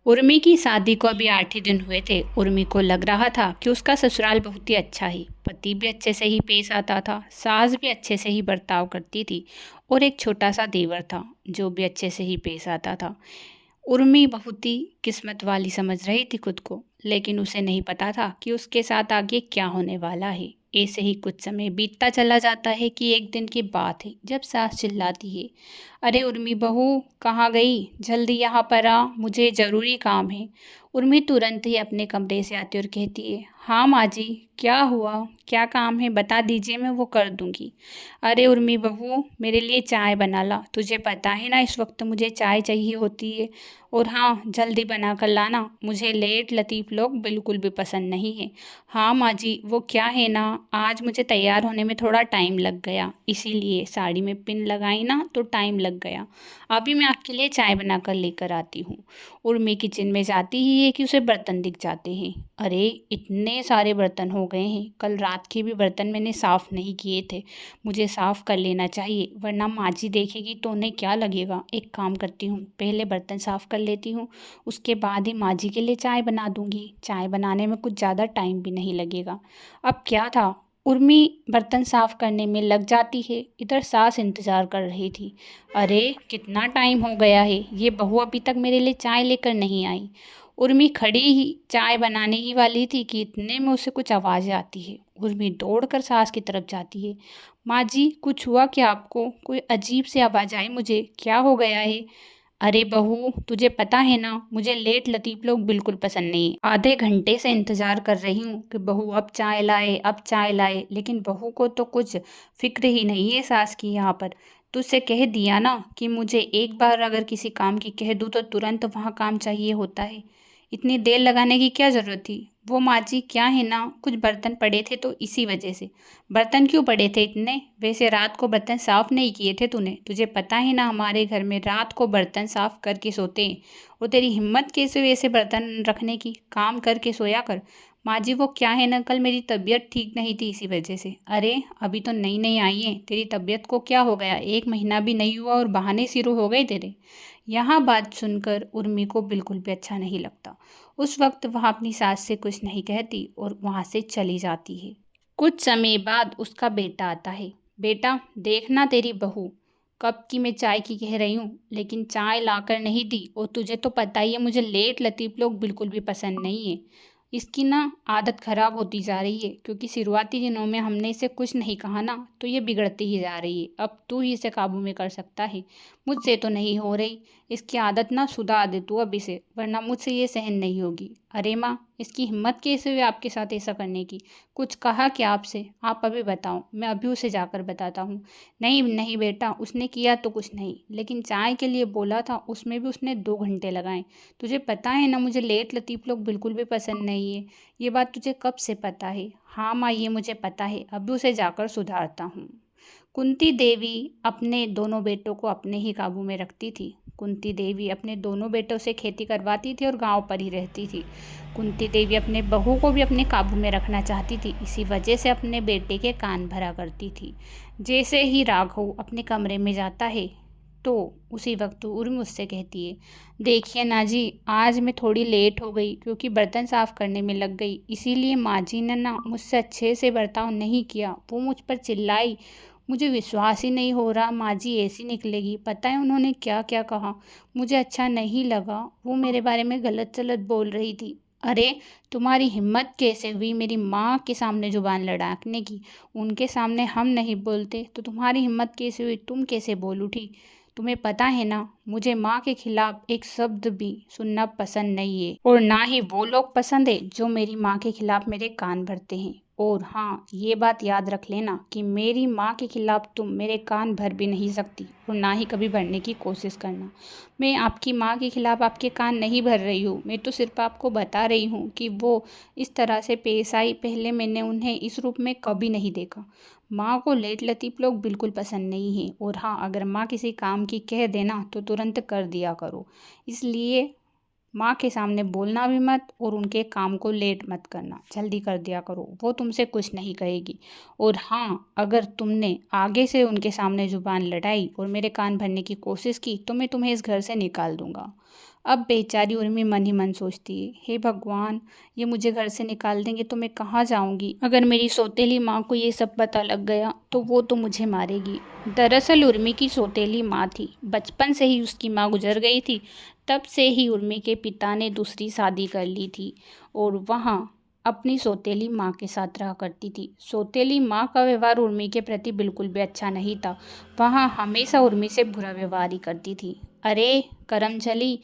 उर्मी की शादी को अभी 8 ही दिन हुए थे। उर्मी को लग रहा था कि उसका ससुराल बहुत ही अच्छा है। पति भी अच्छे से ही पेश आता था, सास भी अच्छे से ही बर्ताव करती थी और एक छोटा सा देवर था जो भी अच्छे से ही पेश आता था। उर्मी बहुत ही किस्मत वाली समझ रही थी खुद को, लेकिन उसे नहीं पता था कि उसके साथ आगे क्या होने वाला है। ऐसे ही कुछ समय बीतता चला जाता है कि एक दिन की बात है जब सास चिल्लाती है, अरे उर्मी बहू, कहाँ गई? जल्दी यहाँ पर आ, मुझे ज़रूरी काम है। उर्मी तुरंत ही अपने कमरे से आती और कहती है, हाँ माँ जी, क्या हुआ? क्या काम है बता दीजिए, मैं वो कर दूंगी। अरे उर्मी बहू, मेरे लिए चाय बना ला, तुझे पता है ना इस वक्त मुझे चाय चाहिए होती है। और हाँ, जल्दी बना कर लाना, मुझे लेट लतीफ़ लोग बिल्कुल भी पसंद नहीं है। हाँ माँ जी, वो क्या है ना, आज मुझे तैयार होने में थोड़ा टाइम लग गया, इसीलिए साड़ी में पिन लगाई ना तो टाइम लग गया। अभी मैं आपके लिए चाय बना कर लेकर आती हूँ। उर्मी किचन में जाती ही है कि उसे बर्तन दिख जाते हैं। अरे, इतने सारे बर्तन हो गए हैं, कल रात के भी बर्तन मैंने साफ़ नहीं किए थे। मुझे साफ़ कर लेना चाहिए, वरना माँ जी देखेगी तो उन्हें क्या लगेगा। एक काम करती हूँ, पहले बर्तन साफ़ कर लेती हूँ, उसके बाद ही माँ जी के लिए चाय बना दूँगी। चाय बनाने में कुछ ज़्यादा टाइम भी नहीं लगेगा। अब क्या था, उर्मी बर्तन साफ़ करने में लग जाती है, इधर सास इंतज़ार कर रही थी। अरे, कितना टाइम हो गया है, ये बहू अभी तक मेरे लिए चाय लेकर नहीं आई। उर्मी खड़ी ही चाय बनाने ही वाली थी कि इतने में उसे कुछ आवाज़ आती है। उर्मी दौड़कर सास की तरफ जाती है। माँ जी, कुछ हुआ क्या आपको? कोई अजीब सी आवाज़ आई मुझे, क्या हो गया है? अरे बहू, तुझे पता है ना, मुझे लेट लतीफ़ लोग बिल्कुल पसंद नहीं। आधे घंटे से इंतज़ार कर रही हूँ कि बहू अब चाय लाए, अब चाय लाए, लेकिन बहू को तो कुछ फ़िक्र ही नहीं है सास की यहाँ पर। तुझसे कह दिया ना कि मुझे एक बार अगर किसी काम की कह दूँ तो तुरंत वहाँ काम चाहिए होता है। इतनी देर लगाने की क्या ज़रूरत थी? वो माँ जी क्या है ना, कुछ बर्तन पड़े थे तो इसी वजह से। बर्तन क्यों पड़े थे इतने? वैसे रात को बर्तन साफ़ नहीं किए थे तूने? तुझे पता है ना हमारे घर में रात को बर्तन साफ़ करके सोते हैं। वो तेरी हिम्मत कैसे हुई ऐसे बर्तन रखने की? काम करके सोया कर। माँ जी वो क्या है ना, कल मेरी तबीयत ठीक नहीं थी इसी वजह से। अरे, अभी तो नई नई आई है, तेरी तबीयत को क्या हो गया? 1 महीना भी नहीं हुआ और बहाने शुरू हो गए तेरे। यहाँ बात सुनकर उर्मी को बिल्कुल भी अच्छा नहीं लगता। उस वक्त वह अपनी सास से कुछ नहीं कहती और वहाँ से चली जाती है। कुछ समय बाद उसका बेटा आता है। बेटा, देखना तेरी बहू, कब की मैं चाय की कह रही हूँ, लेकिन चाय लाकर नहीं दी, और तुझे तो पता ही है मुझे लेट लतीफ़ लोग बिल्कुल भी पसंद नहीं है। इसकी ना आदत ख़राब होती जा रही है, क्योंकि शुरुआती दिनों में हमने इसे कुछ नहीं कहा ना तो ये बिगड़ती ही जा रही है। अब तू ही इसे काबू में कर सकता है, मुझसे तो नहीं हो रही। इसकी आदत ना सुधार दे तू अब इसे, वरना मुझसे ये सहन नहीं होगी। अरे माँ, इसकी हिम्मत कैसे हुई आपके साथ ऐसा करने की? कुछ कहा क्या आपसे? आप अभी बताओ, मैं अभी उसे जाकर बताता हूँ। नहीं नहीं बेटा, उसने किया तो कुछ नहीं, लेकिन चाय के लिए बोला था, उसमें भी उसने 2 घंटे लगाए। तुझे पता है ना मुझे लेट लतीफ़ लोग बिल्कुल भी पसंद नहीं है। ये बात तुझे कब से पता है? हाँ माँ, ये मुझे पता है, अभी उसे जाकर सुधारता हूँ। कुंती देवी अपने दोनों बेटों को अपने ही काबू में रखती थी। कुंती देवी अपने दोनों बेटों से खेती करवाती थी और गांव पर ही रहती थी। कुंती देवी अपने बहू को भी अपने काबू में रखना चाहती थी, इसी वजह से अपने बेटे के कान भरा करती थी। जैसे ही राघव अपने कमरे में जाता है तो उसी वक्त उर्मी उससे कहती है, देखिए ना जी, आज मैं थोड़ी लेट हो गई क्योंकि बर्तन साफ़ करने में लग गई, इसीलिए माँ जी ने ना मुझसे अच्छे से बर्ताव नहीं किया, वो मुझ पर चिल्लाई। मुझे विश्वास ही नहीं हो रहा माँ जी ऐसी निकलेगी। पता है उन्होंने क्या क्या कहा? मुझे अच्छा नहीं लगा, वो मेरे बारे में गलत सलत बोल रही थी। अरे, तुम्हारी हिम्मत कैसे हुई मेरी माँ के सामने जुबान लड़ाकने की? उनके सामने हम नहीं बोलते तो तुम्हारी हिम्मत कैसे हुई? तुम कैसे बोल उठी? तुम्हें पता है ना, मुझे माँ के खिलाफ एक शब्द भी सुनना पसंद नहीं है, और ना ही वो लोग पसंद है जो मेरी माँ के खिलाफ मेरे कान भरते हैं। और हाँ, ये बात याद रख लेना कि मेरी माँ के खिलाफ तुम मेरे कान भर भी नहीं सकती और ना ही कभी भरने की कोशिश करना। मैं आपकी माँ के खिलाफ आपके कान नहीं भर रही हूँ, मैं तो सिर्फ आपको बता रही हूँ कि वो इस तरह से पेश आई, पहले मैंने उन्हें इस रूप में कभी नहीं देखा। माँ को लेट लतीफ़ लोग बिल्कुल पसंद नहीं हैं, और हाँ, अगर माँ किसी काम की कह देना तो तुरंत कर दिया करो। इसलिए माँ के सामने बोलना भी मत और उनके काम को लेट मत करना, जल्दी कर दिया करो, वो तुमसे कुछ नहीं कहेगी। और हाँ, अगर तुमने आगे से उनके सामने ज़ुबान लड़ाई और मेरे कान भरने की कोशिश की तो मैं तुम्हें इस घर से निकाल दूंगा। अब बेचारी उर्मी मन ही मन सोचती है, हे भगवान, ये मुझे घर से निकाल देंगे तो मैं कहाँ जाऊंगी। अगर मेरी सौतेली माँ को ये सब पता लग गया तो वो तो मुझे मारेगी। दरअसल उर्मी की सौतेली माँ थी, बचपन से ही उसकी माँ गुजर गई थी। तब से ही उर्मी के पिता ने दूसरी शादी कर ली थी और वहाँ अपनी सौतेली माँ के साथ रहा करती थी। सौतेली माँ का व्यवहार उर्मी के प्रति बिल्कुल भी अच्छा नहीं था। वहाँ हमेशा उर्मी से बुरा व्यवहार ही करती थी। अरे करमचली,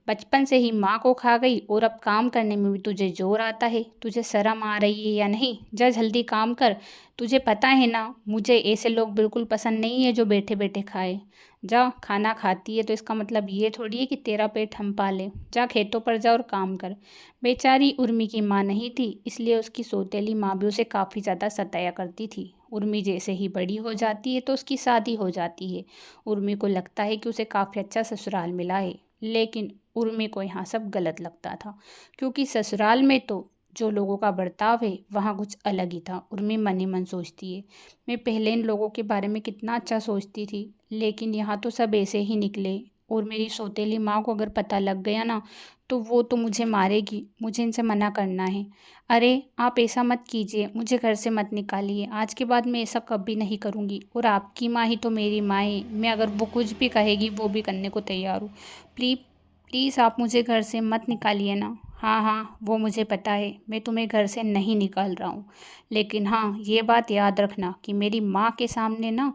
बचपन से ही माँ को खा गई और अब काम करने में भी तुझे जोर आता है। तुझे शर्म आ रही है या नहीं? जा जल्दी काम कर। तुझे पता है ना, मुझे ऐसे लोग बिल्कुल पसंद नहीं है जो बैठे बैठे खाए। जा, खाना खाती है तो इसका मतलब ये थोड़ी है कि तेरा पेट हम पाले। जा खेतों पर जा और काम कर। बेचारी उर्मी की माँ नहीं थी, इसलिए उसकी सौतेली माँ भी उसे काफ़ी ज़्यादा सताया करती थी। उर्मी जैसे ही बड़ी हो जाती है तो उसकी शादी हो जाती है। उर्मी को लगता है कि उसे काफ़ी अच्छा ससुराल मिला है, लेकिन उर्मी को यहाँ सब गलत लगता था, क्योंकि ससुराल में तो जो लोगों का बर्ताव है वहाँ कुछ अलग ही था। उर्मी मन ही मन सोचती है, मैं पहले इन लोगों के बारे में कितना अच्छा सोचती थी, लेकिन यहाँ तो सब ऐसे ही निकले। और मेरी सौतेली माँ को अगर पता लग गया ना तो वो तो मुझे मारेगी। मुझे इनसे मना करना है। अरे आप ऐसा मत कीजिए, मुझे घर से मत निकालिए। आज के बाद मैं ऐसा कभी नहीं करूँगी। और आपकी माँ ही तो मेरी माँ है, मैं अगर वो कुछ भी कहेगी वो भी करने को तैयार हूँ। प्लीज़ प्लीज़ आप मुझे घर से मत निकालिए ना। हाँ हाँ, वो मुझे पता है, मैं तुम्हें घर से नहीं निकाल रहा हूँ, लेकिन हाँ ये बात याद रखना कि मेरी माँ के सामने ना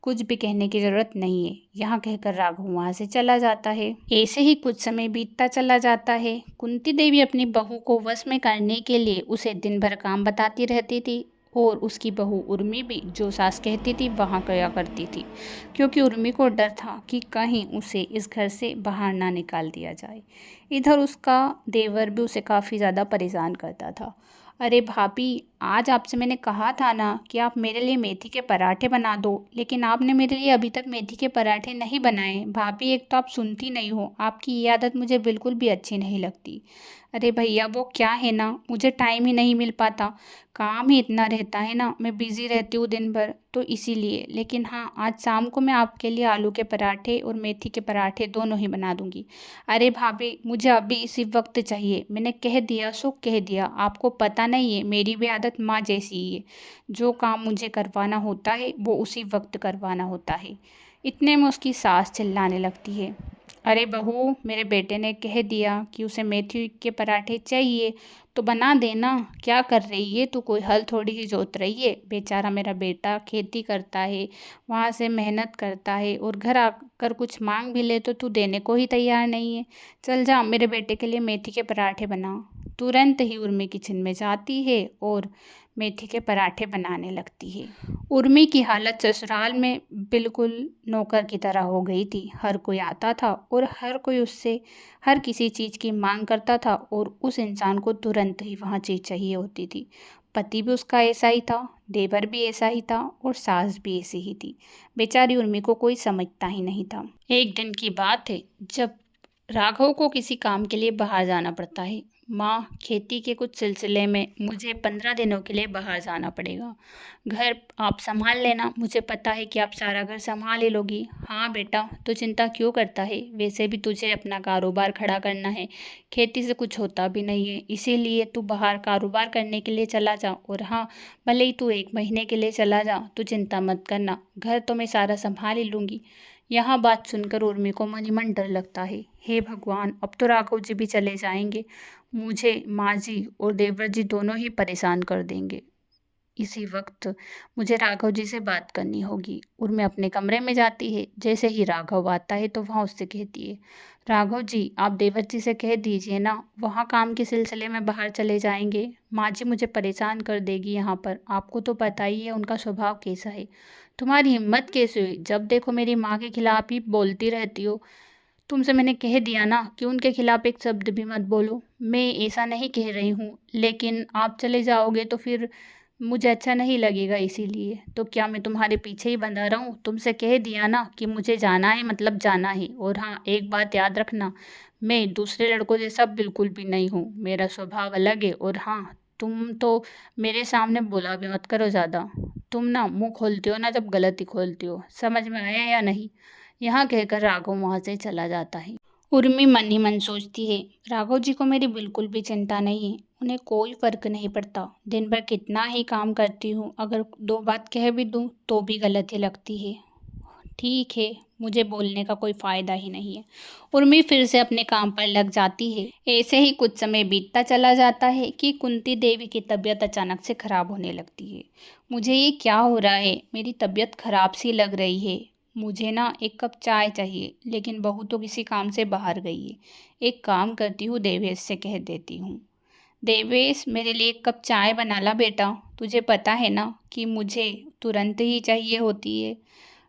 कुछ भी कहने की ज़रूरत नहीं है। यहाँ कहकर राघव वहाँ से चला जाता है। ऐसे ही कुछ समय बीतता चला जाता है। कुंती देवी अपनी बहू को वश में करने के लिए उसे दिन भर काम बताती रहती थी और उसकी बहू उर्मी भी जो सास कहती थी वहाँ किया करती थी, क्योंकि उर्मी को डर था कि कहीं उसे इस घर से बाहर ना निकाल दिया जाए। इधर उसका देवर भी उसे काफ़ी ज़्यादा परेशान करता था। अरे भाभी, आज आपसे मैंने कहा था ना कि आप मेरे लिए मेथी के पराठे बना दो, लेकिन आपने मेरे लिए अभी तक मेथी के पराठे नहीं बनाए। भाभी, एक तो आप सुनती नहीं हो, आपकी ये आदत मुझे बिल्कुल भी अच्छी नहीं लगती। अरे भैया, वो क्या है ना, मुझे टाइम ही नहीं मिल पाता, काम ही इतना रहता है ना, मैं बिज़ी रहती हूँ दिन भर, तो इसीलिए। लेकिन हाँ, आज शाम को मैं आपके लिए आलू के पराठे और मेथी के पराठे दोनों ही बना दूँगी। अरे भाभी, मुझे अभी इसी वक्त चाहिए, मैंने कह दिया सो कह दिया। आपको पता नहीं है, मेरी भी आदत माँ जैसी ही है। जो काम मुझे करवाना होता है वो उसी वक्त करवाना होता है। इतने में उसकी सास चिल्लाने लगती है, अरे बहू, मेरे बेटे ने कह दिया कि उसे मेथी के पराठे चाहिए तो बना देना। क्या कर रही है तू? कोई हल थोड़ी ही जोत रही है। बेचारा मेरा बेटा खेती करता है, वहाँ से मेहनत करता है, और घर आकर कुछ मांग भी ले तो तू देने को ही तैयार नहीं है। चल जा, मेरे बेटे के लिए मेथी के पराठे बना। तुरंत ही उर्मी किचन में जाती है और मेथी के पराठे बनाने लगती है। उर्मी की हालत ससुराल में बिल्कुल नौकर की तरह हो गई थी। हर कोई आता था और हर कोई उससे हर किसी चीज़ की मांग करता था और उस इंसान को तुरंत ही वहाँ चीज़ चाहिए होती थी। पति भी उसका ऐसा ही था, देवर भी ऐसा ही था और सास भी ऐसी ही थी। बेचारी उर्मी को कोई समझता ही नहीं था। एक दिन की बात है जब राघव को किसी काम के लिए बाहर जाना पड़ता है। माँ, खेती के कुछ सिलसिले में मुझे 15 दिनों के लिए बाहर जाना पड़ेगा। घर आप संभाल लेना, मुझे पता है कि आप सारा घर संभाल ही लोगी। हाँ बेटा, तो चिंता क्यों करता है? वैसे भी तुझे अपना कारोबार खड़ा करना है, खेती से कुछ होता भी नहीं है, इसीलिए तू बाहर कारोबार करने के लिए चला जा। और हाँ, भले ही तू 1 महीने के लिए चला जा, तू चिंता मत करना, घर तो मैं सारा संभाल ही लूँगी। यहाँ बात सुनकर उर्मी को मन ही मन डर लगता है। हे भगवान, अब तो राघव जी भी चले जाएंगे, मुझे माँ जी और देवर जी दोनों ही परेशान कर देंगे। इसी वक्त मुझे राघव जी से बात करनी होगी। उर्मी अपने कमरे में जाती है। जैसे ही राघव आता है तो वहाँ उससे कहती है, राघव जी, आप देवर जी से कह दीजिए ना, वहाँ काम के सिलसिले में बाहर चले जाएंगे। माँ जी मुझे परेशान कर देगी यहाँ पर, आपको तो पता ही है उनका स्वभाव कैसा है। तुम्हारी हिम्मत कैसे हुई? जब देखो मेरी माँ के खिलाफ ही बोलती रहती हो। तुमसे मैंने कह दिया ना कि उनके खिलाफ एक शब्द भी मत बोलो। मैं ऐसा नहीं कह रही हूँ, लेकिन आप चले जाओगे तो फिर मुझे अच्छा नहीं लगेगा, इसीलिए तो क्या मैं तुम्हारे पीछे ही बंधा रहूं? तुमसे कह दिया ना कि मुझे जाना है मतलब जाना है। और हाँ, एक बात याद रखना, मैं दूसरे लड़कों जैसा बिल्कुल भी नहीं हूँ, मेरा स्वभाव अलग है। और हाँ, तुम तो मेरे सामने बोला भी मत करो ज़्यादा। तुम ना मुंह खोलती हो ना जब गलत ही खोलती हो, समझ में आया या नहीं? यहाँ कहकर राघव वहाँ से चला जाता है। उर्मी मन ही मन सोचती है, राघव जी को मेरी बिल्कुल भी चिंता नहीं है। उन्हें कोई फर्क नहीं पड़ता। दिन भर कितना ही काम करती हूँ, अगर दो बात कह भी दूँ तो भी गलत ही लगती है। ठीक है, मुझे बोलने का कोई फायदा ही नहीं है। उर्मी फिर से अपने काम पर लग जाती है। ऐसे ही कुछ समय बीतता चला जाता है कि कुंती देवी की तबीयत अचानक से खराब होने लगती है। मुझे ये क्या हो रहा है, मेरी तबीयत खराब सी लग रही है। मुझे ना एक कप चाय चाहिए, लेकिन बहू तो किसी काम से बाहर गई है। एक काम करती हूँ, देवेश से कह देती हूँ। देवेश, मेरे लिए एक कप चाय बना ला बेटा। तुझे पता है ना कि मुझे तुरंत ही चाहिए होती है।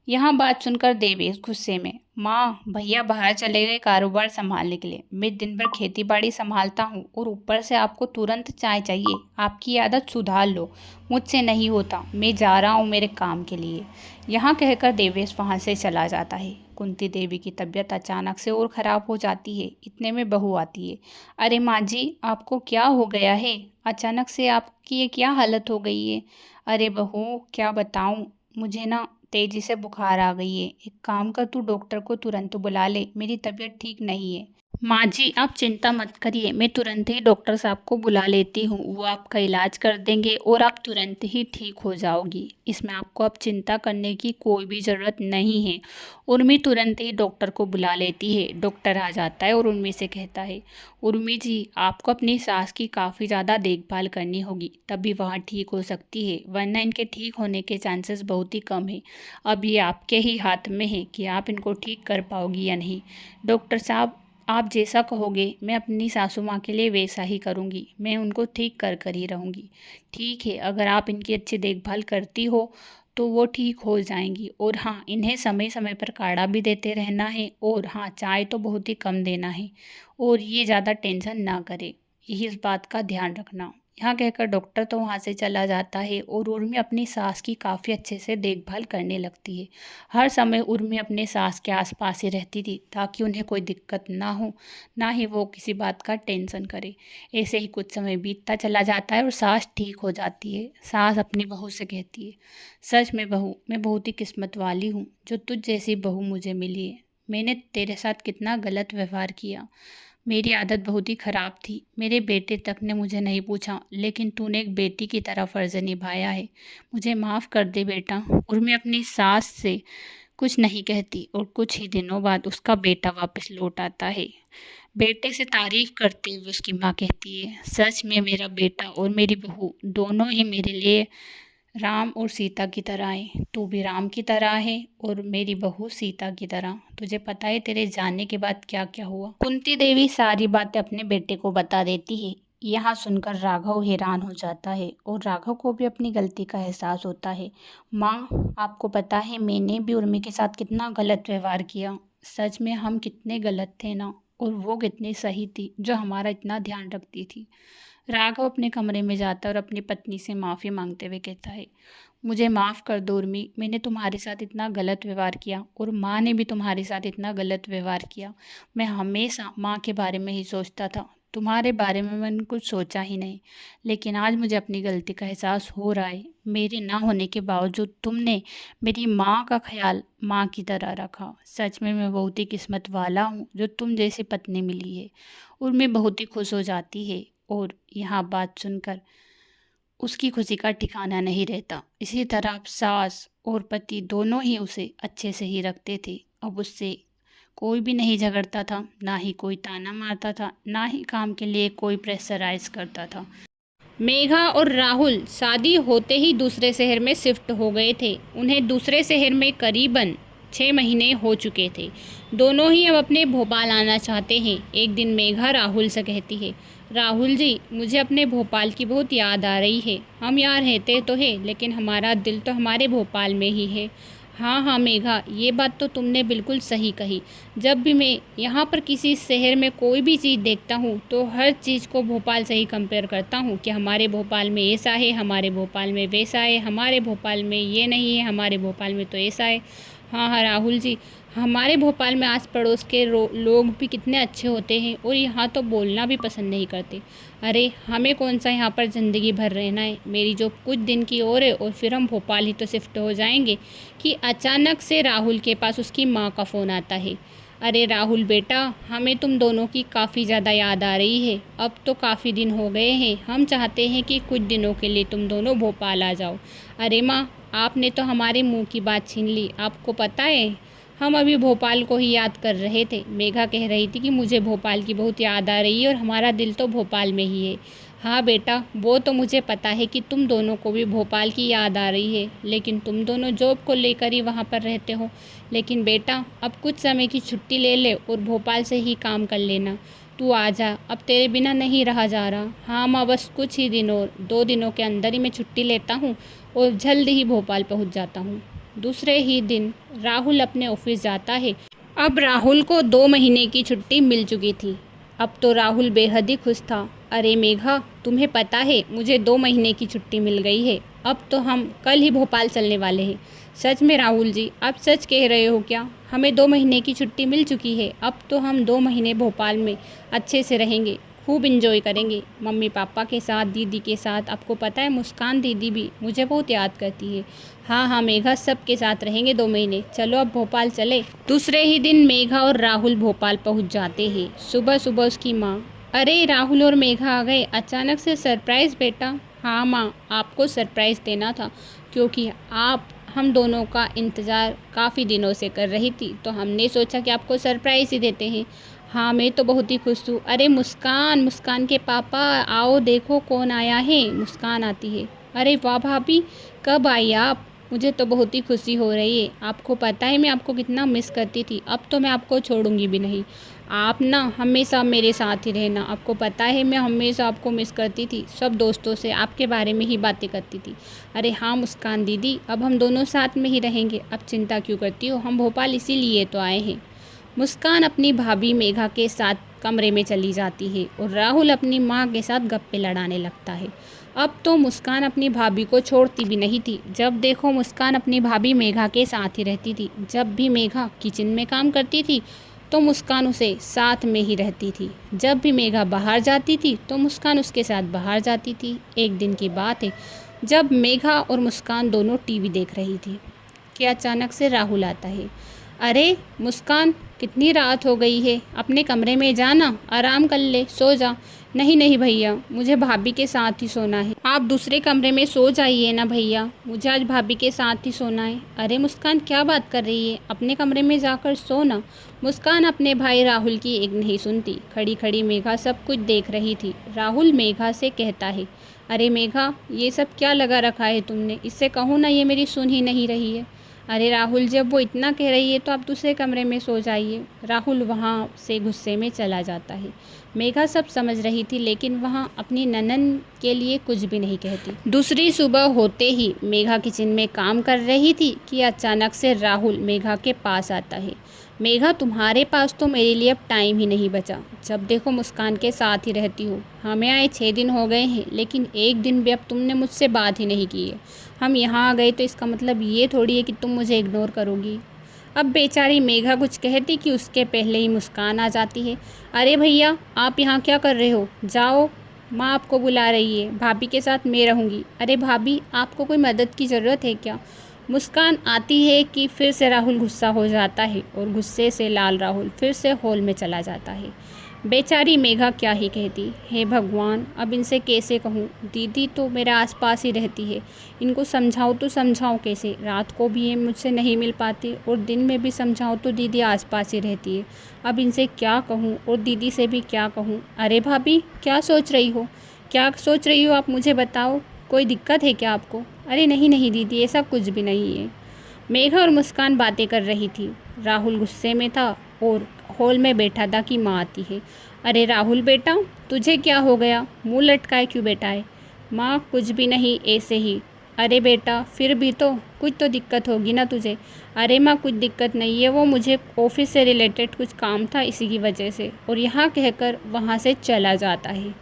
यहाँ बात सुनकर देवेश गुस्से में, माँ भैया बाहर चले गए कारोबार संभालने के लिए। मैं दिन भर खेती बाड़ी संभालता हूँ और ऊपर से आपको तुरंत चाय चाहिए। आपकी आदत सुधार लो। मुझसे नहीं होता, मैं जा रहा हूँ मेरे काम के लिए। यहाँ कहकर देवेश वहाँ से चला जाता है। कुंती देवी की तबीयत अचानक से और ख़राब हो जाती है। इतने में बहू आती है। अरे माँ जी, आपको क्या हो गया है? अचानक से आपकी ये क्या हालत हो गई है? अरे बहू, क्या बताऊँ, मुझे ना तेजी से बुखार आ गई है। एक काम कर, तू डॉक्टर को तुरंत बुला ले, मेरी तबीयत ठीक नहीं है। माँ जी, आप चिंता मत करिए, मैं तुरंत ही डॉक्टर साहब को बुला लेती हूँ। वो आपका इलाज कर देंगे और आप तुरंत ही ठीक हो जाओगी। इसमें आपको अब चिंता करने की कोई भी ज़रूरत नहीं है। उर्मी तुरंत ही डॉक्टर को बुला लेती है। डॉक्टर आ जाता है और उर्मी से कहता है, उर्मी जी, आपको अपनी सास की काफ़ी ज़्यादा देखभाल करनी होगी, तभी वह ठीक हो सकती है, वरना इनके ठीक होने के चांसेस बहुत ही कम है। अब ये आपके ही हाथ में है कि आप इनको ठीक कर पाओगी या नहीं। डॉक्टर साहब, आप जैसा कहोगे मैं अपनी सासू माँ के लिए वैसा ही करूँगी। मैं उनको ठीक कर कर ही रहूँगी। ठीक है, अगर आप इनकी अच्छी देखभाल करती हो तो वो ठीक हो जाएंगी। और हाँ, इन्हें समय समय पर काढ़ा भी देते रहना है। और हाँ, चाय तो बहुत ही कम देना है। और ये ज़्यादा टेंशन ना करे, यही इस बात का ध्यान रखना। यहाँ कहकर डॉक्टर तो वहाँ से चला जाता है और उर्मी अपनी सास की काफ़ी अच्छे से देखभाल करने लगती है। हर समय उर्मी अपने सास के आसपास ही रहती थी, ताकि उन्हें कोई दिक्कत ना हो, ना ही वो किसी बात का टेंशन करे। ऐसे ही कुछ समय बीतता चला जाता है और सास ठीक हो जाती है। सास अपनी बहू से कहती है, सच में बहू, मैं बहुत ही किस्मत वाली हूँ जो तुझ जैसी बहू मुझे मिली है। मैंने तेरे साथ कितना गलत व्यवहार किया। मेरी आदत बहुत ही ख़राब थी। मेरे बेटे तक ने मुझे नहीं पूछा, लेकिन तूने एक बेटी की तरह फ़र्ज़ निभाया है। मुझे माफ़ कर दे बेटा। उर्मी अपनी सास से कुछ नहीं कहती और कुछ ही दिनों बाद उसका बेटा वापस लौट आता है। बेटे से तारीफ़ करते हुए उसकी माँ कहती है, सच में मेरा बेटा और मेरी बहू दोनों ही मेरे लिए राम और सीता की तरह है। तू भी राम की तरह है और मेरी बहू सीता की तरह। तुझे पता है तेरे जाने के बाद क्या क्या हुआ? कुंती देवी सारी बातें अपने बेटे को बता देती है। यहाँ सुनकर राघव हैरान हो जाता है और राघव को भी अपनी गलती का एहसास होता है। माँ, आपको पता है मैंने भी उर्मी के साथ कितना गलत व्यवहार किया। सच में हम कितने गलत थे ना, और वो कितनी सही थी जो हमारा इतना ध्यान रखती थी। राघव अपने कमरे में जाता है और अपनी पत्नी से माफ़ी मांगते हुए कहता है, मुझे माफ़ कर दो उर्मी, मैंने तुम्हारे साथ इतना गलत व्यवहार किया और माँ ने भी तुम्हारे साथ इतना गलत व्यवहार किया। मैं हमेशा माँ के बारे में ही सोचता था, तुम्हारे बारे में मैंने कुछ सोचा ही नहीं। लेकिन आज मुझे अपनी गलती का एहसास हो रहा है। मेरे ना होने के बावजूद तुमने मेरी माँ का ख्याल माँ की तरह रखा। सच में मैं बहुत ही किस्मत वाला हूँ जो तुम जैसी पत्नी मिली है। उर्मी बहुत ही खुश हो जाती है और यहाँ बात सुनकर उसकी खुशी का ठिकाना नहीं रहता। इसी तरह सास और पति दोनों ही उसे अच्छे से ही रखते थे। अब उससे कोई भी नहीं झगड़ता था, ना ही कोई ताना मारता था, ना ही काम के लिए कोई प्रेशराइज करता था। मेघा और राहुल शादी होते ही दूसरे शहर में शिफ्ट हो गए थे। उन्हें दूसरे शहर में करीबन 6 महीने हो चुके थे। दोनों ही अब अपने भोपाल आना चाहते हैं। एक दिन मेघा राहुल से कहती है, राहुल जी, मुझे अपने भोपाल की बहुत याद आ रही है। हम यहाँ रहते तो हैं, लेकिन हमारा दिल तो हमारे भोपाल में ही है। हाँ हाँ मेघा, ये बात तो तुमने बिल्कुल सही कही। जब भी मैं यहाँ पर किसी शहर में कोई भी चीज़ देखता हूँ तो हर चीज़ को भोपाल से ही कंपेयर करता हूँ कि हमारे भोपाल में ऐसा है, हमारे भोपाल में वैसा है, हमारे भोपाल में ये नहीं है, हमारे भोपाल में तो ऐसा है। हाँ हाँ राहुल जी, हमारे भोपाल में आस पड़ोस के लोग भी कितने अच्छे होते हैं और यहाँ तो बोलना भी पसंद नहीं करते। अरे हमें कौन सा यहाँ पर ज़िंदगी भर रहना है। मेरी जो कुछ दिन की और है और फिर हम भोपाल ही तो शिफ्ट हो जाएंगे। कि अचानक से राहुल के पास उसकी माँ का फ़ोन आता है। अरे राहुल बेटा, हमें तुम दोनों की काफ़ी ज़्यादा याद आ रही है। अब तो काफ़ी दिन हो गए हैं। हम चाहते हैं कि कुछ दिनों के लिए तुम दोनों भोपाल आ जाओ। अरे माँ, आपने तो हमारे मुंह की बात छीन ली। आपको पता है, हम अभी भोपाल को ही याद कर रहे थे। मेघा कह रही थी कि मुझे भोपाल की बहुत याद आ रही है और हमारा दिल तो भोपाल में ही है। हाँ बेटा, वो तो मुझे पता है कि तुम दोनों को भी भोपाल की याद आ रही है, लेकिन तुम दोनों जॉब को लेकर ही वहाँ पर रहते हो। लेकिन बेटा, अब कुछ समय की छुट्टी ले ले और भोपाल से ही काम कर लेना। तू आ जा, अब तेरे बिना नहीं रहा जा रहा। हाँ माँ, बस कुछ ही दिन और 2 दिनों के अंदर ही मैं छुट्टी लेता हूँ और जल्द ही भोपाल पहुँच जाता हूँ। दूसरे ही दिन राहुल अपने ऑफिस जाता है। अब राहुल को 2 महीने की छुट्टी मिल चुकी थी। अब तो राहुल बेहद ही खुश था। अरे मेघा, तुम्हें पता है मुझे 2 महीने की छुट्टी मिल गई है। अब तो हम कल ही भोपाल चलने वाले हैं। सच में राहुल जी, आप सच कह रहे हो क्या? हमें 2 महीने की छुट्टी मिल चुकी है। अब तो हम 2 महीने भोपाल में अच्छे से रहेंगे, खूब इंजॉय करेंगे मम्मी पापा के साथ, दीदी के साथ। आपको पता है, मुस्कान दीदी भी मुझे बहुत याद करती है। हाँ हाँ मेघा, सब के साथ रहेंगे 2 महीने। चलो अब भोपाल चले। दूसरे ही दिन मेघा और राहुल भोपाल पहुंच जाते हैं। सुबह सुबह उसकी माँ, अरे राहुल और मेघा आ गए, अचानक से सरप्राइज़ बेटा। हाँ माँ, आपको सरप्राइज़ देना था क्योंकि आप हम दोनों का इंतज़ार काफ़ी दिनों से कर रही थी, तो हमने सोचा कि आपको सरप्राइज़ ही देते हैं। हाँ, मैं तो बहुत ही खुश हूँ। अरे मुस्कान, मुस्कान के पापा, आओ देखो कौन आया है। मुस्कान आती है। अरे वाह भाभी, कब आई आप? मुझे तो बहुत ही खुशी हो रही है। आपको पता है मैं आपको कितना मिस करती थी। अब तो मैं आपको छोड़ूंगी भी नहीं। आप ना हमेशा मेरे साथ ही रहना। आपको पता है मैं हमेशा आपको मिस करती थी। सब दोस्तों से आपके बारे में ही बातें करती थी। अरे हाँ मुस्कान दीदी, अब हम दोनों साथ में ही रहेंगे। अब चिंता क्यों करती हो? हम भोपाल इसीलिए तो आए हैं। मुस्कान अपनी भाभी मेघा के साथ कमरे में चली जाती है और राहुल अपनी माँ के साथ गप्पे लड़ाने लगता है। अब तो मुस्कान अपनी भाभी को छोड़ती भी नहीं थी। जब देखो मुस्कान अपनी भाभी मेघा के साथ ही रहती थी। जब भी मेघा किचन में काम करती थी तो मुस्कान उसे साथ में ही रहती थी। जब भी मेघा बाहर जाती थी तो मुस्कान उसके साथ बाहर जाती थी। एक दिन की बात है, जब मेघा और मुस्कान दोनों टीवी देख रही थी कि अचानक से राहुल आता है। अरे मुस्कान, कितनी रात हो गई है, अपने कमरे में जाना, आराम कर ले, सो जा। नहीं नहीं भैया, मुझे भाभी के साथ ही सोना है। आप दूसरे कमरे में सो जाइए ना भैया, मुझे आज भाभी के साथ ही सोना है। अरे मुस्कान, क्या बात कर रही है, अपने कमरे में जाकर सो ना। मुस्कान अपने भाई राहुल की एक नहीं सुनती। खड़ी खड़ी मेघा सब कुछ देख रही थी। राहुल मेघा से कहता है, अरे मेघा, ये सब क्या लगा रखा है तुमने? इससे कहो ना, ये मेरी सुन ही नहीं रही है। अरे राहुल, जब वो इतना कह रही है तो आप दूसरे कमरे में सो जाइए। राहुल वहाँ से गुस्से में चला जाता है। मेघा सब समझ रही थी लेकिन वहाँ अपनी ननन के लिए कुछ भी नहीं कहती। दूसरी सुबह होते ही मेघा किचन में काम कर रही थी कि अचानक से राहुल मेघा के पास आता है। मेघा, तुम्हारे पास तो मेरे लिए अब टाइम ही नहीं बचा। जब देखो मुस्कान के साथ ही रहती हो। हमें आए 6 दिन हो गए हैं लेकिन एक दिन भी अब तुमने मुझसे बात ही नहीं की है। हम यहाँ आ गए तो इसका मतलब ये थोड़ी है कि तुम मुझे इग्नोर करोगी। अब बेचारी मेघा कुछ कहती कि उसके पहले ही मुस्कान आ जाती है। अरे भैया, आप यहाँ क्या कर रहे हो? जाओ, माँ आपको बुला रही है। भाभी के साथ मैं रहूँगी। अरे भाभी, आपको कोई मदद की ज़रूरत है क्या? मुस्कान आती है कि फिर से राहुल गुस्सा हो जाता है और गुस्से से लाल राहुल फिर से हॉल में चला जाता है। बेचारी मेघा क्या ही कहती। हे भगवान, अब इनसे कैसे कहूँ? दीदी तो मेरे आसपास ही रहती है, इनको समझाऊँ तो समझाऊँ कैसे? रात को भी ये मुझसे नहीं मिल पाती और दिन में भी समझाऊँ तो दीदी आसपास ही रहती है। अब इनसे क्या कहूँ और दीदी से भी क्या कहूँ? अरे भाभी, क्या सोच रही हो? क्या सोच रही हो आप, मुझे बताओ। कोई दिक्कत है क्या आपको? अरे नहीं नहीं दीदी, ऐसा कुछ भी नहीं है। मेघा और मुस्कान बातें कर रही थी। राहुल गुस्से में था और हॉल में बैठा था कि माँ आती है। अरे राहुल बेटा, तुझे क्या हो गया? मुंह लटकाए क्यों बैठा है? माँ कुछ भी नहीं, ऐसे ही। अरे बेटा, फिर भी तो कुछ तो दिक्कत होगी ना तुझे? अरे माँ, कुछ दिक्कत नहीं है, वो मुझे ऑफिस से रिलेटेड कुछ काम था इसी की वजह से। और यहाँ कहकर वहाँ से चला जाता है।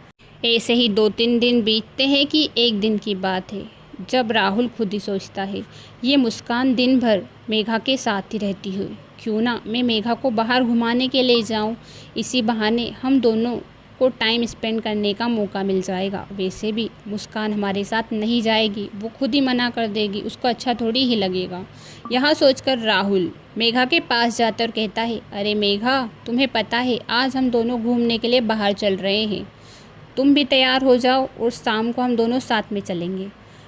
ऐसे ही 2-3 दिन बीतते हैं कि एक दिन की बात है जब राहुल खुद ही सोचता है, ये मुस्कान दिन भर मेघा के साथ ही रहती हुई, क्यों ना मैं मेघा को बाहर घुमाने के लिए जाऊं। इसी बहाने हम दोनों को टाइम स्पेंड करने का मौका मिल जाएगा। वैसे भी मुस्कान हमारे साथ नहीं जाएगी, वो खुद ही मना कर देगी, उसको अच्छा थोड़ी ही लगेगा। यह सोचकर राहुल मेघा के पास जाता और कहता है, अरे मेघा, तुम्हें पता है आज हम दोनों घूमने के लिए बाहर चल रहे हैं, तुम भी तैयार हो जाओ और शाम को हम दोनों साथ में चलेंगे।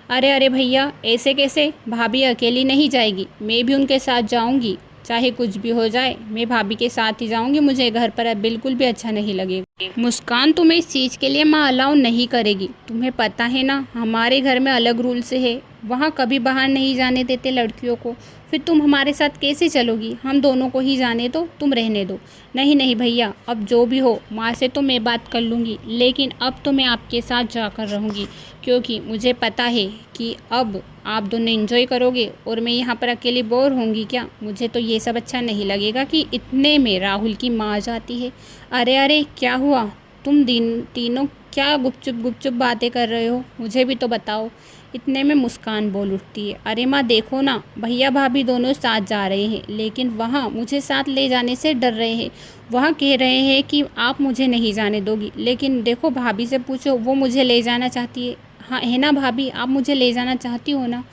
अरे अरे भैया, ऐसे कैसे? भाभी अकेली नहीं जाएगी, मैं भी उनके साथ जाऊंगी। चाहे कुछ भी हो जाए, मैं भाभी के साथ ही जाऊंगी, मुझे घर पर अब बिल्कुल भी अच्छा नहीं लगेगा। मुस्कान, तुम्हें इस चीज़ के लिए माँ अलाउ नहीं करेगी, तुम्हें पता है ना, हमारे घर में अलग रूल्स है, वहाँ कभी बाहर नहीं जाने देते लड़कियों को। फिर तुम हमारे साथ कैसे चलोगी? हम दोनों को ही जाने दो, तुम रहने दो। नहीं नहीं भैया, अब जो भी हो, माँ से तो मैं बात कर लूँगी, लेकिन अब तो मैं आपके साथ जाकर रहूँगी, क्योंकि मुझे पता है कि अब आप दोनों एंजॉय करोगे और मैं यहाँ पर अकेली बोर होंगी क्या? मुझे तो ये सब अच्छा नहीं लगेगा। कि इतने में राहुल की माँ आ जाती है। अरे अरे, क्या हुआ? तुम तीनों क्या गुपचुप गुपचुप बातें कर रहे हो? मुझे भी तो बताओ। इतने में मुस्कान बोल उठती है, अरे माँ देखो ना, भैया भाभी दोनों साथ जा रहे हैं, लेकिन वहाँ मुझे साथ ले जाने से डर रहे हैं। वहाँ कह रहे हैं कि आप मुझे नहीं जाने दोगी, लेकिन देखो भाभी से पूछो, वो मुझे ले जाना चाहती है। हाँ है ना भाभी, आप मुझे ले जाना चाहती हो ना?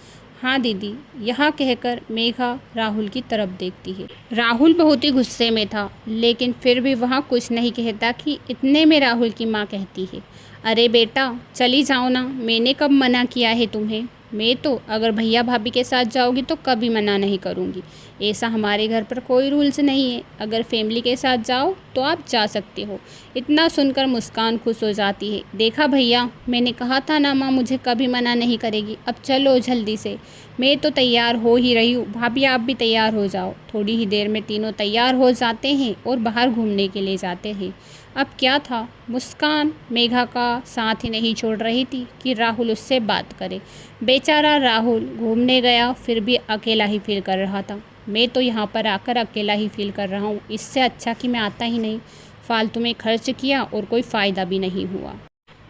हाँ दीदी। यह कहकर मेघा राहुल की तरफ देखती है। राहुल बहुत ही गुस्से में था, लेकिन फिर भी वह कुछ नहीं कहता। कि इतने में राहुल की माँ कहती है, अरे बेटा चली जाओ ना, मैंने कब मना किया है तुम्हें? मैं तो अगर भैया भाभी के साथ जाओगी तो कभी मना नहीं करूँगी। ऐसा हमारे घर पर कोई रूल्स नहीं है, अगर फैमिली के साथ जाओ तो आप जा सकते हो। इतना सुनकर मुस्कान खुश हो जाती है। देखा भैया, मैंने कहा था ना, माँ मुझे कभी मना नहीं करेगी। अब चलो जल्दी से, मैं तो तैयार हो ही रही हूँ। भाभी आप भी तैयार हो जाओ। थोड़ी ही देर में तीनों तैयार हो जाते हैं और बाहर घूमने के लिए जाते हैं। अब क्या था, मुस्कान मेघा का साथ ही नहीं छोड़ रही थी कि राहुल उससे बात करे। बेचारा राहुल घूमने गया, फिर भी अकेला ही फील कर रहा था। मैं तो यहाँ पर आकर अकेला ही फील कर रहा हूँ, इससे अच्छा कि मैं आता ही नहीं। फालतू में खर्च किया और कोई फ़ायदा भी नहीं हुआ।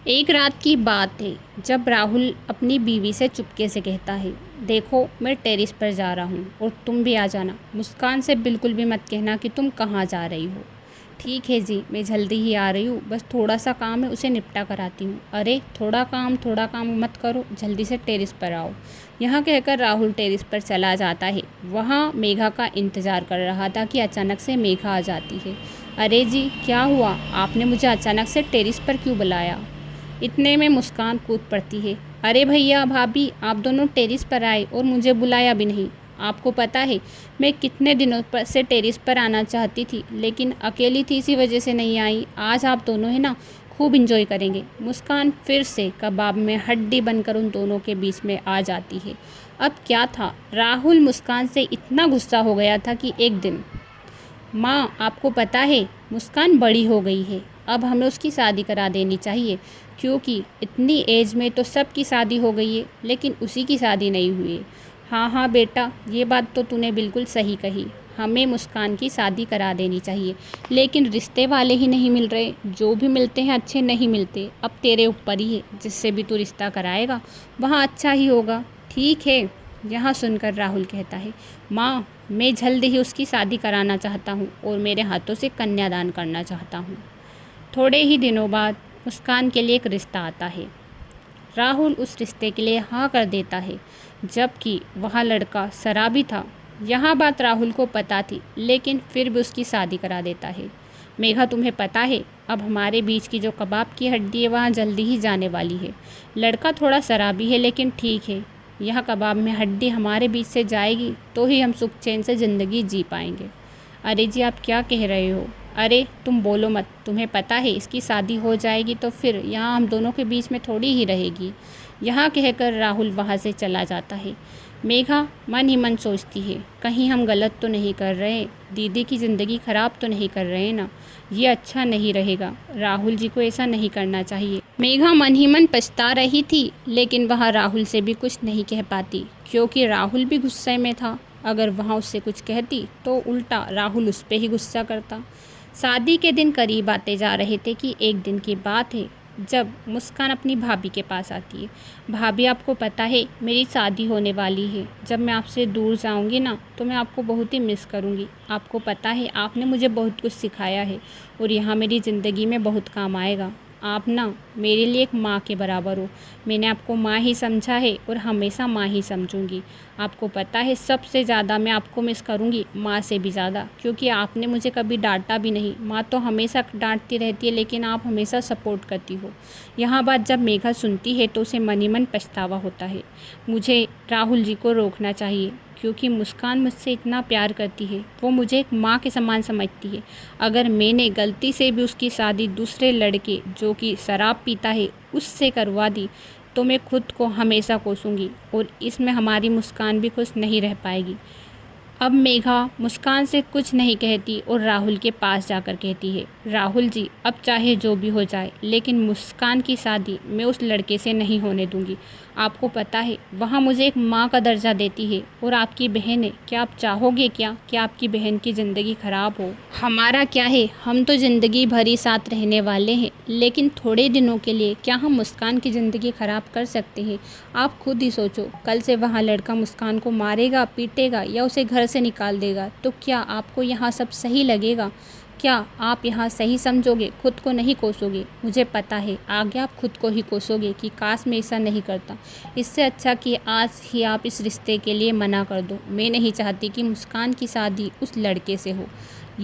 एक रात की बात है, जब राहुल अपनी बीवी से चुपके से कहता है, देखो मैं टेरेस पर जा रहा हूँ और तुम भी आ जाना। मुस्कान से बिल्कुल भी मत कहना कि तुम कहाँ जा रही हो। ठीक है जी, मैं जल्दी ही आ रही हूँ, बस थोड़ा सा काम है, उसे निपटा कर आती हूँ। अरे थोड़ा काम मत करो, जल्दी से टेरेस पर आओ। यहाँ कहकर राहुल टेरेस पर चला जाता है। वहाँ मेघा का इंतज़ार कर रहा था कि अचानक से मेघा आ जाती है। अरे जी, क्या हुआ? आपने मुझे अचानक से टेरेस पर क्यों बुलाया? इतने में मुस्कान कूद पड़ती है। अरे भैया भाभी, आप दोनों टेरेस पर आए और मुझे बुलाया भी नहीं। आपको पता है मैं कितने दिनों पर से टेरेस पर आना चाहती थी, लेकिन अकेली थी, इसी वजह से नहीं आई। आज आप दोनों है ना, खूब इंजॉय करेंगे। मुस्कान फिर से कबाब में हड्डी बनकर उन दोनों के बीच में आ जाती है। अब क्या था, राहुल मुस्कान से इतना गुस्सा हो गया था कि एक दिन, माँ आपको पता है मुस्कान बड़ी हो गई है, अब हमें उसकी शादी करा देनी चाहिए, क्योंकि इतनी एज में तो सबकी शादी हो गई है, लेकिन उसी की शादी नहीं हुई है। हाँ हाँ बेटा, ये बात तो तूने बिल्कुल सही कही, हमें मुस्कान की शादी करा देनी चाहिए, लेकिन रिश्ते वाले ही नहीं मिल रहे, जो भी मिलते हैं अच्छे नहीं मिलते। अब तेरे ऊपर ही है, जिससे भी तू रिश्ता कराएगा वहाँ अच्छा ही होगा। ठीक है। यहाँ सुनकर राहुल कहता है, माँ मैं जल्द ही उसकी शादी कराना चाहता हूँ और मेरे हाथों से कन्यादान करना चाहता हूँ। थोड़े ही दिनों बाद मुस्कान के लिए एक रिश्ता आता है। राहुल उस रिश्ते के लिए हाँ कर देता है, जबकि वह लड़का शराबी था। यह बात राहुल को पता थी, लेकिन फिर भी उसकी शादी करा देता है। मेघा तुम्हें पता है, अब हमारे बीच की जो कबाब की हड्डी है वहाँ जल्दी ही जाने वाली है। लड़का थोड़ा शराबी है, लेकिन ठीक है, यह कबाब में हड्डी हमारे बीच से जाएगी तो ही हम सुख चैन से ज़िंदगी जी पाएंगे। अरे जी, आप क्या कह रहे हो? अरे तुम बोलो मत, तुम्हें पता है इसकी शादी हो जाएगी तो फिर यहाँ हम दोनों के बीच में थोड़ी ही रहेगी। यहाँ कहकर राहुल वहाँ से चला जाता है। मेघा मन ही मन सोचती है, कहीं हम गलत तो नहीं कर रहे, दीदी की ज़िंदगी ख़राब तो नहीं कर रहे ना, ये अच्छा नहीं रहेगा, राहुल जी को ऐसा नहीं करना चाहिए। मेघा मन ही मन पछता रही थी, लेकिन वह राहुल से भी कुछ नहीं कह पाती, क्योंकि राहुल भी गुस्से में था। अगर वहाँ उससे कुछ कहती तो उल्टा राहुल उस पर ही गुस्सा करता। शादी के दिन करीब आते जा रहे थे कि एक दिन की बात है, जब मुस्कान अपनी भाभी के पास आती है। भाभी, आपको पता है मेरी शादी होने वाली है। जब मैं आपसे दूर जाऊंगी ना तो मैं आपको बहुत ही मिस करूंगी। आपको पता है आपने मुझे बहुत कुछ सिखाया है और यहाँ मेरी ज़िंदगी में बहुत काम आएगा। आप ना मेरे लिए एक माँ के बराबर हो। मैंने आपको माँ ही समझा है और हमेशा माँ ही समझूंगी। आपको पता है सबसे ज़्यादा मैं आपको मिस करूंगी, माँ से भी ज़्यादा, क्योंकि आपने मुझे कभी डांटा भी नहीं। माँ तो हमेशा डांटती रहती है लेकिन आप हमेशा सपोर्ट करती हो। यहाँ बात जब मेघा सुनती है तो उसे मन ही मन पछतावा होता है। मुझे राहुल जी को रोकना चाहिए क्योंकि मुस्कान मुझसे इतना प्यार करती है, वो मुझे एक माँ के समान समझती है। अगर मैंने गलती से भी उसकी शादी दूसरे लड़के जो कि शराब पीता है उससे करवा दी तो मैं खुद को हमेशा कोसूंगी और इसमें हमारी मुस्कान भी खुश नहीं रह पाएगी। अब मेघा मुस्कान से कुछ नहीं कहती और राहुल के पास जाकर कहती है, राहुल जी अब चाहे जो भी हो जाए लेकिन मुस्कान की शादी मैं उस लड़के से नहीं होने दूंगी। आपको पता है वहाँ मुझे एक माँ का दर्जा देती है और आपकी बहन है। क्या आप चाहोगे क्या कि आपकी बहन की ज़िंदगी ख़राब हो? हमारा क्या है, हम तो ज़िंदगी भर ही साथ रहने वाले हैं, लेकिन थोड़े दिनों के लिए क्या हम मुस्कान की ज़िंदगी ख़राब कर सकते हैं? आप खुद ही सोचो, कल से वहाँ लड़का मुस्कान को मारेगा, पीटेगा या उसे घर से निकाल देगा तो क्या आपको यहाँ सब सही लगेगा? क्या आप यहाँ सही समझोगे? खुद को नहीं कोसोगे? मुझे पता है आगे आप खुद को ही कोसोगे कि काश मैं ऐसा नहीं करता। इससे अच्छा कि आज ही आप इस रिश्ते के लिए मना कर दो। मैं नहीं चाहती कि मुस्कान की शादी उस लड़के से हो।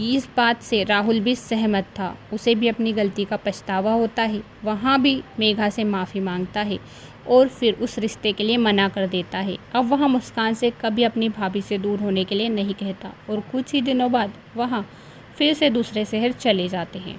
इस बात से राहुल भी सहमत था। उसे भी अपनी गलती का पछतावा होता है। वहाँ भी मेघा से माफ़ी मांगता है और फिर उस रिश्ते के लिए मना कर देता है। अब वहाँ मुस्कान से कभी अपनी भाभी से दूर होने के लिए नहीं कहता और कुछ ही दिनों बाद वहाँ फिर से दूसरे शहर चले जाते हैं।